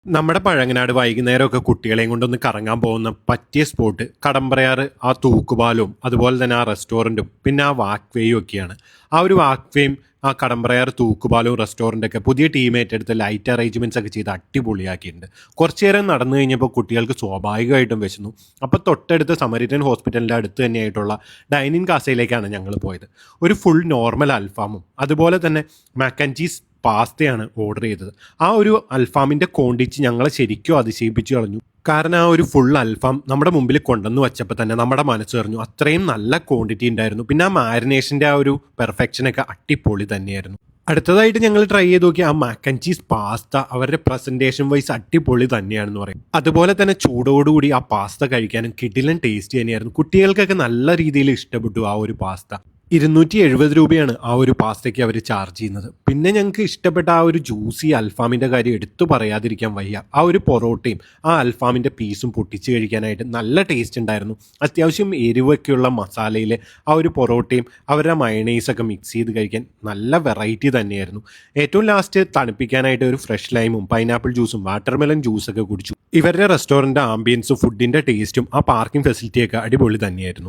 നമ്മുടെ പഴങ്ങനാട് വൈകുന്നേരമൊക്കെ കുട്ടികളെയും കൊണ്ടൊന്ന് കറങ്ങാൻ പോകുന്ന പറ്റിയ സ്പോട്ട് കടമ്പറയാറ് ആ തൂക്കുപാലവും അതുപോലെ തന്നെ ആ റെസ്റ്റോറൻറ്റും പിന്നെ ആ വാക്ക് വേയും ഒക്കെയാണ്. ആ ഒരു വാക്ക് വേയും ആ കടമ്പറയാറ് തൂക്കുപാലവും റെസ്റ്റോറൻ്റൊക്കെ പുതിയ ടീം ഏറ്റെടുത്ത് ലൈറ്റ് അറേഞ്ച്മെൻറ്റ്സ് ഒക്കെ ചെയ്ത് അടിപൊളിയാക്കിയിട്ടുണ്ട്. കുറച്ച് നേരം നടന്നു കഴിഞ്ഞപ്പോൾ കുട്ടികൾക്ക് സ്വാഭാവികമായിട്ടും വിശന്നു. അപ്പോൾ തൊട്ടടുത്ത് സമരിറ്റൻ ഹോസ്പിറ്റലിൻ്റെ അടുത്ത് തന്നെയായിട്ടുള്ള ഡൈനിങ് കാസയിലേക്കാണ് ഞങ്ങൾ പോയത്. ഒരു ഫുൾ നോർമൽ അൽഫാമും അതുപോലെ തന്നെ മാക്ക് ആൻഡ് ചീസ് പാസ്തയാണ് ഓർഡർ ചെയ്തത്. ആ ഒരു അൽഫാമിൻ്റെ ക്വാണ്ടിറ്റി ഞങ്ങളെ ശരിക്കും അതിശയിപ്പിച്ചു കളഞ്ഞു. കാരണം ആ ഒരു ഫുൾ അൽഫാം നമ്മുടെ മുമ്പിൽ കൊണ്ടുവന്ന് വെച്ചപ്പോൾ തന്നെ നമ്മുടെ മനസ്സ് പറഞ്ഞു അത്രയും നല്ല ക്വാണ്ടിറ്റി ഉണ്ടായിരുന്നു. പിന്നെ ആ മാരിനേഷൻ്റെ ആ ഒരു പെർഫെക്ഷനൊക്കെ അടിപൊളി തന്നെയായിരുന്നു. അടുത്തതായിട്ട് ഞങ്ങൾ ട്രൈ ചെയ്ത് നോക്കി ആ മാക്ക് ആൻഡ് ചീസ് പാസ്ത അവരുടെ പ്രസൻറ്റേഷൻ വൈസ് അടിപൊളി തന്നെയാണെന്ന് പറയും. അതുപോലെ തന്നെ ചൂടോടുകൂടി ആ പാസ്ത കഴിക്കാനും കിടിലൻ ടേസ്റ്റ് തന്നെയായിരുന്നു. കുട്ടികൾക്കൊക്കെ നല്ല രീതിയിൽ ഇഷ്ടപ്പെട്ടു ആ ഒരു പാസ്ത. 270 രൂപയാണ് ആ ഒരു പാസ്തയ്ക്ക് അവർ ചാർജ് ചെയ്യുന്നത്. പിന്നെ ഞങ്ങൾക്ക് ഇഷ്ടപ്പെട്ട ആ ഒരു ജ്യൂസി അൽഫാമിൻ്റെ കാര്യം എടുത്തു പറയാതിരിക്കാൻ വയ്യ. ആ ഒരു പൊറോട്ടയും ആ അൽഫാമിൻ്റെ പീസും പൊട്ടിച്ച് കഴിക്കാനായിട്ട് നല്ല ടേസ്റ്റ് ഉണ്ടായിരുന്നു. അത്യാവശ്യം എരിവൊക്കെയുള്ള മസാലയിൽ ആ ഒരു പൊറോട്ടയും അവരുടെ മയണൈസൊക്കെ മിക്സ് ചെയ്ത് കഴിക്കാൻ നല്ല വെറൈറ്റി തന്നെയായിരുന്നു. ഏറ്റവും ലാസ്റ്റ് തണുപ്പിക്കാനായിട്ട് ഒരു ഫ്രഷ് ലൈമും പൈനാപ്പിൾ ജ്യൂസും വാട്ടർമെലൺ ജ്യൂസൊക്കെ കുടിച്ചു. ഇവരുടെ റെസ്റ്റോറൻറ്റ് ആംബിയൻസും ഫുഡിൻ്റെ ടേസ്റ്റും ആ പാർക്കിംഗ് ഫെസിലിറ്റിയൊക്കെ അടിപൊളി തന്നെയായിരുന്നു.